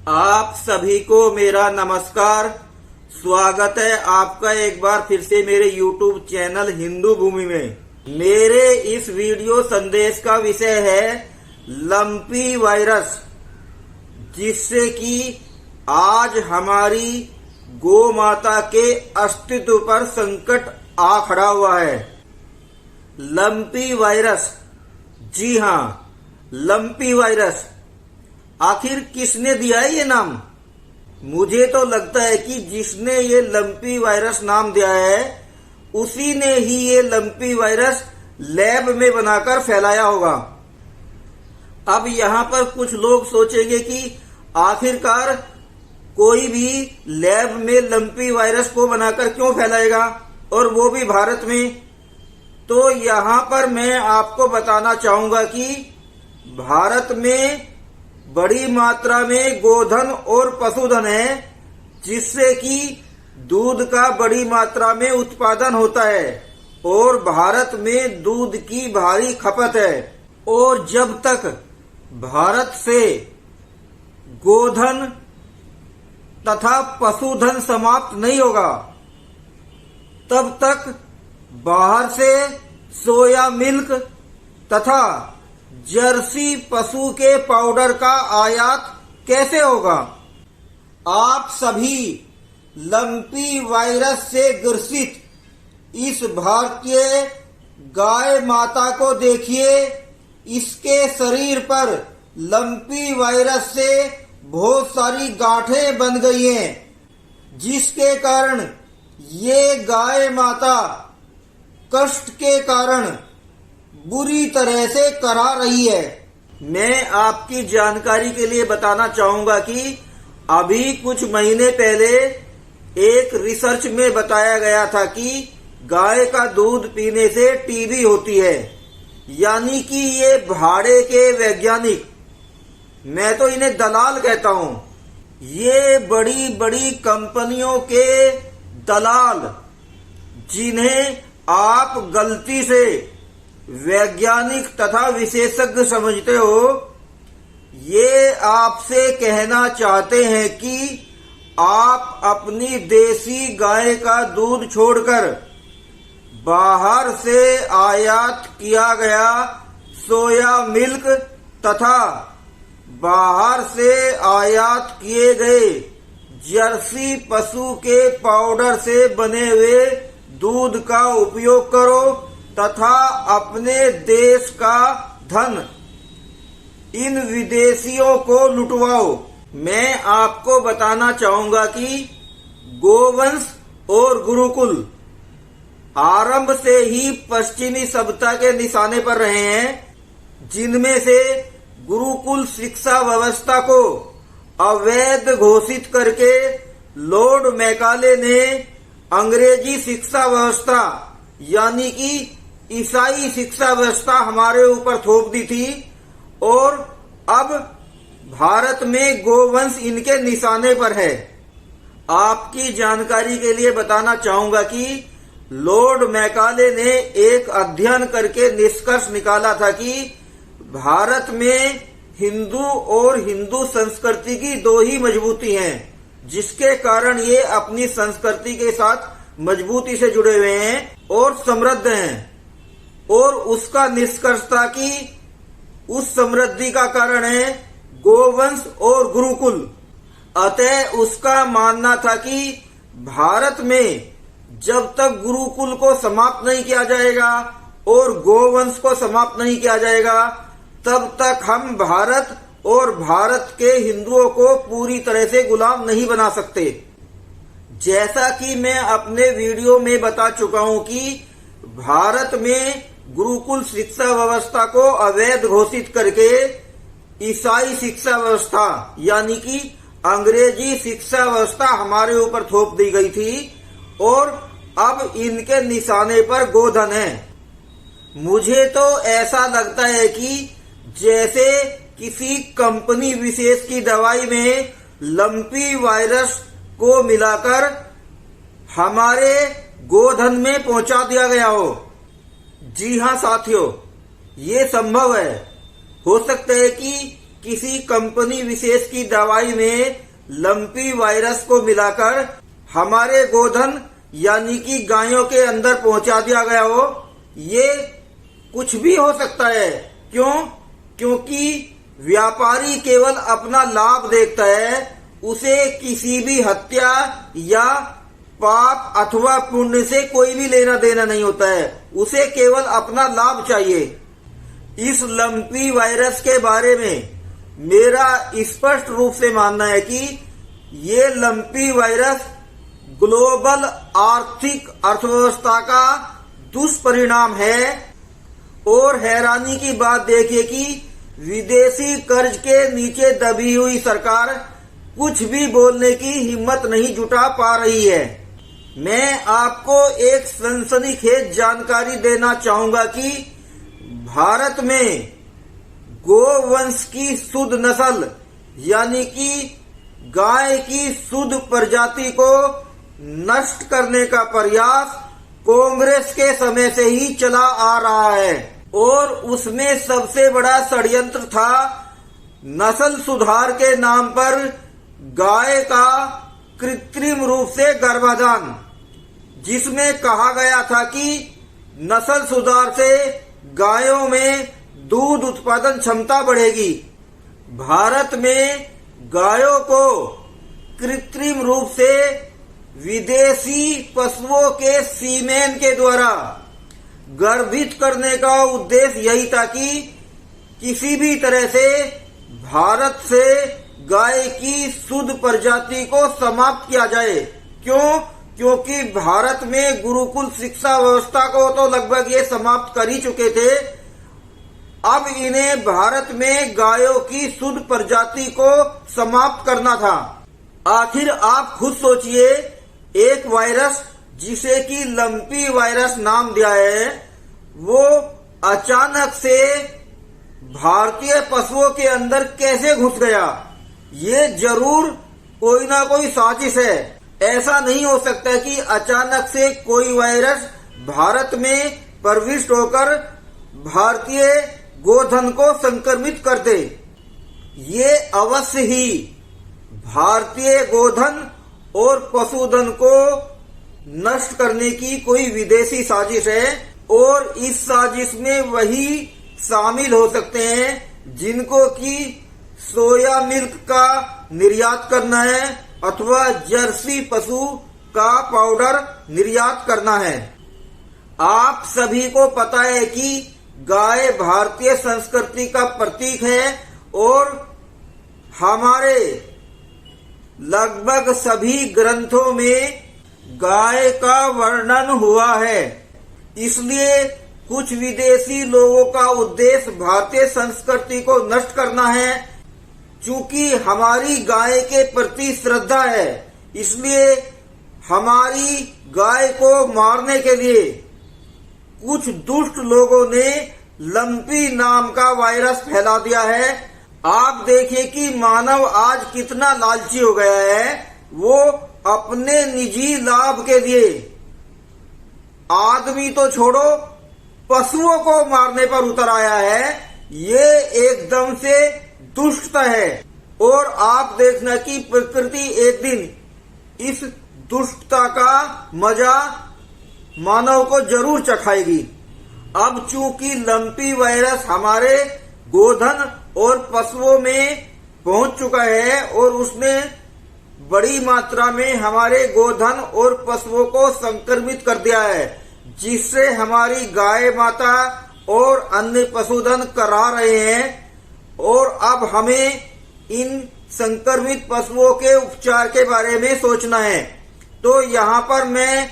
आप सभी को मेरा नमस्कार। स्वागत है आपका एक बार फिर से मेरे YouTube चैनल हिंदू भूमि में। मेरे इस वीडियो संदेश का विषय है लंपी वायरस, जिससे कि आज हमारी गौ माता के अस्तित्व पर संकट आ खड़ा हुआ है। लंपी वायरस, जी हाँ, लंपी वायरस। आखिर किसने दिया है ये नाम? मुझे तो लगता है कि जिसने ये लंपी वायरस नाम दिया है उसी ने ही ये लंपी वायरस लैब में बनाकर फैलाया होगा। अब यहाँ पर कुछ लोग सोचेंगे कि आखिरकार कोई भी लैब में लंपी वायरस को बनाकर क्यों फैलाएगा, और वो भी भारत में। तो यहाँ पर मैं आपको बताना चाहूंगा कि भारत में बड़ी मात्रा में गोधन और पशुधन है, जिससे कि दूध का बड़ी मात्रा में उत्पादन होता है और भारत में दूध की भारी खपत है। और जब तक भारत से गोधन तथा पशुधन समाप्त नहीं होगा, तब तक बाहर से सोया मिल्क तथा जर्सी पशु के पाउडर का आयात कैसे होगा। आप सभी लंपी वायरस से ग्रसित इस भारतीय गाय माता को देखिए। इसके शरीर पर लंपी वायरस से बहुत सारी गांठें बन गई हैं, जिसके कारण ये गाय माता कष्ट के कारण बुरी तरह से करा रही है। मैं आपकी जानकारी के लिए बताना चाहूंगा कि अभी कुछ महीने पहले एक रिसर्च में बताया गया था कि गाय का दूध पीने से टीबी होती है। यानी कि ये भाड़े के वैज्ञानिक, मैं तो इन्हें दलाल कहता हूं, ये बड़ी बड़ी कंपनियों के दलाल, जिन्हें आप गलती से वैज्ञानिक तथा विशेषज्ञ समझते हो, ये आपसे कहना चाहते हैं कि आप अपनी देसी गाय का दूध छोड़कर बाहर से आयात किया गया सोया मिल्क तथा बाहर से आयात किए गए जर्सी पशु के पाउडर से बने हुए दूध का उपयोग करो तथा अपने देश का धन इन विदेशियों को लुटवाओ। मैं आपको बताना चाहूंगा कि गोवंश और गुरुकुल आरंभ से ही पश्चिमी सभ्यता के निशाने पर रहे हैं, जिनमें से गुरुकुल शिक्षा व्यवस्था को अवैध घोषित करके लॉर्ड मैकाले ने अंग्रेजी शिक्षा व्यवस्था यानी कि ईसाई शिक्षा व्यवस्था हमारे ऊपर थोप दी थी। और अब भारत में गोवंश इनके निशाने पर है। आपकी जानकारी के लिए बताना चाहूंगा कि लॉर्ड मैकाले ने एक अध्ययन करके निष्कर्ष निकाला था कि भारत में हिंदू और हिंदू संस्कृति की दो ही मजबूती हैं, जिसके कारण ये अपनी संस्कृति के साथ मजबूती से जुड़े हुए हैं और समृद्ध हैं। और उसका निष्कर्ष था कि उस समृद्धि का कारण है गोवंश और गुरुकुल। अतः उसका मानना था कि भारत में जब तक गुरुकुल को समाप्त नहीं किया जाएगा और गोवंश को समाप्त नहीं किया जाएगा, तब तक हम भारत और भारत के हिंदुओं को पूरी तरह से गुलाम नहीं बना सकते। जैसा कि मैं अपने वीडियो में बता चुका हूं कि भारत में गुरुकुल शिक्षा व्यवस्था को अवैध घोषित करके ईसाई शिक्षा व्यवस्था यानी कि अंग्रेजी शिक्षा व्यवस्था हमारे ऊपर थोप दी गई थी और अब इनके निशाने पर गोधन है। मुझे तो ऐसा लगता है कि जैसे किसी कंपनी विशेष की दवाई में लंपी वायरस को मिलाकर हमारे गोधन में पहुंचा दिया गया हो। जी हाँ साथियों, ये संभव है। हो सकता है कि किसी कंपनी विशेष की दवाई में लंपी वायरस को मिलाकर हमारे गोधन यानी कि गायों के अंदर पहुंचा दिया गया हो, ये कुछ भी हो सकता है। क्यों? क्योंकि व्यापारी केवल अपना लाभ देखता है, उसे किसी भी हत्या या पाप अथवा पुण्य से कोई भी लेना देना नहीं होता है, उसे केवल अपना लाभ चाहिए। इस लंपी वायरस के बारे में मेरा स्पष्ट रूप से मानना है कि ये लंपी वायरस ग्लोबल आर्थिक अर्थव्यवस्था का दुष्परिणाम है। और हैरानी की बात देखिए कि विदेशी कर्ज के नीचे दबी हुई सरकार कुछ भी बोलने की हिम्मत नहीं जुटा पा रही है। मैं आपको एक सनसनीखेज जानकारी देना चाहूंगा कि भारत में गोवंश की शुद्ध नस्ल यानी कि गाय की शुद्ध प्रजाति को नष्ट करने का प्रयास कांग्रेस के समय से ही चला आ रहा है। और उसमें सबसे बड़ा षड्यंत्र था नस्ल सुधार के नाम पर गाय का कृत्रिम रूप से गर्भाधान, जिसमें कहा गया था कि नस्ल सुधार से गायों में दूध उत्पादन क्षमता बढ़ेगी। भारत में गायों को कृत्रिम रूप से विदेशी पशुओं के सीमेन के द्वारा गर्भित करने का उद्देश्य यही था कि किसी भी तरह से भारत से गाय की शुद्ध प्रजाति को समाप्त किया जाए। क्यों? क्योंकि भारत में गुरुकुल शिक्षा व्यवस्था को तो लगभग ये समाप्त कर ही चुके थे। अब इन्हें भारत में गायों की शुद्ध प्रजाति को समाप्त करना था। आखिर आप खुद सोचिए, एक वायरस जिसे कि लंपी वायरस नाम दिया है, वो अचानक से भारतीय पशुओं के अंदर कैसे घुस गया? ये जरूर कोई ना कोई साजिश है। ऐसा नहीं हो सकता कि अचानक से कोई वायरस भारत में प्रविष्ट होकर भारतीय गोधन को संक्रमित कर दे। ये अवश्य ही भारतीय गोधन और पशुधन को नष्ट करने की कोई विदेशी साजिश है। और इस साजिश में वही शामिल हो सकते हैं जिनको कि सोया मिल्क का निर्यात करना है अथवा जर्सी पशु का पाउडर निर्यात करना है। आप सभी को पता है कि गाय भारतीय संस्कृति का प्रतीक है और हमारे लगभग सभी ग्रंथों में गाय का वर्णन हुआ है। इसलिए कुछ विदेशी लोगों का उद्देश्य भारतीय संस्कृति को नष्ट करना है। चूंकि हमारी गाय के प्रति श्रद्धा है, इसलिए हमारी गाय को मारने के लिए कुछ दुष्ट लोगों ने लंपी नाम का वायरस फैला दिया है। आप देखिए कि मानव आज कितना लालची हो गया है। वो अपने निजी लाभ के लिए आदमी तो छोड़ो, पशुओं को मारने पर उतर आया है। ये एकदम से दुष्टता है। और आप देखना कि प्रकृति एक दिन इस दुष्टता का मजा मानव को जरूर चखाएगी। अब चूंकि लंपी वायरस हमारे गोधन और पशुओं में पहुंच चुका है और उसने बड़ी मात्रा में हमारे गोधन और पशुओं को संक्रमित कर दिया है, जिससे हमारी गाय माता और अन्य पशुधन करा रहे हैं। और अब हमें इन संक्रमित पशुओं के उपचार के बारे में सोचना है। तो यहाँ पर मैं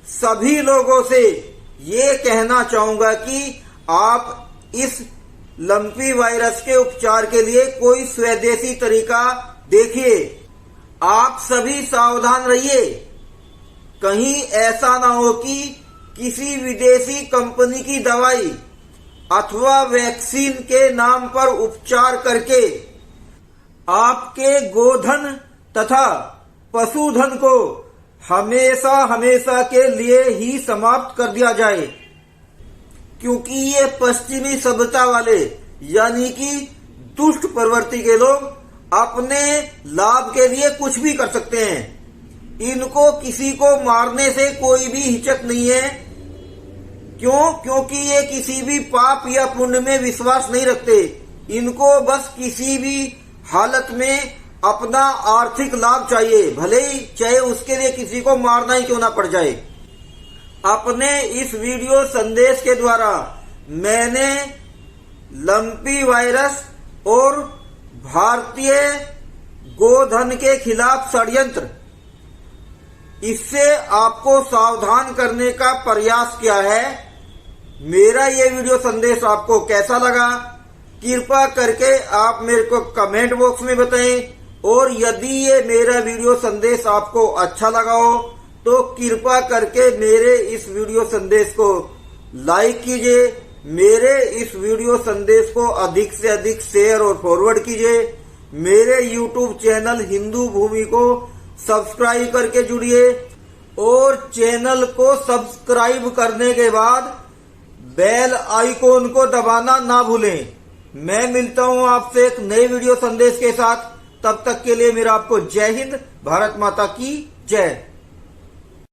सभी लोगों से ये कहना चाहूंगा कि आप इस लंपी वायरस के उपचार के लिए कोई स्वदेशी तरीका देखिए। आप सभी सावधान रहिए, कहीं ऐसा ना हो कि किसी विदेशी कंपनी की दवाई अथवा वैक्सीन के नाम पर उपचार करके आपके गोधन तथा पशुधन को हमेशा हमेशा के लिए ही समाप्त कर दिया जाए। क्योंकि ये पश्चिमी सभ्यता वाले यानी कि दुष्ट प्रवृत्ति के लोग अपने लाभ के लिए कुछ भी कर सकते हैं। इनको किसी को मारने से कोई भी हिचक नहीं है। क्यों? क्योंकि ये किसी भी पाप या पुण्य में विश्वास नहीं रखते। इनको बस किसी भी हालत में अपना आर्थिक लाभ चाहिए, भले ही चाहे उसके लिए किसी को मारना ही क्यों ना पड़ जाए। अपने इस वीडियो संदेश के द्वारा मैंने लंपी वायरस और भारतीय गोधन के खिलाफ षड्यंत्र, इससे आपको सावधान करने का प्रयास किया है। मेरा ये वीडियो संदेश आपको कैसा लगा, कृपया करके आप मेरे को कमेंट बॉक्स में बताएं। और यदि ये मेरा वीडियो संदेश आपको अच्छा लगा हो तो कृपया करके मेरे इस वीडियो संदेश को लाइक कीजिए, मेरे इस वीडियो संदेश को अधिक से अधिक शेयर और फॉरवर्ड कीजिए। मेरे YouTube चैनल हिंदू भूमि को सब्सक्राइब करके जुड़िए और चैनल को सब्सक्राइब करने के बाद बेल आइकॉन को दबाना ना भूलें। मैं मिलता हूं आपसे एक नए वीडियो संदेश के साथ। तब तक के लिए मेरा आपको जय हिंद, भारत माता की जय।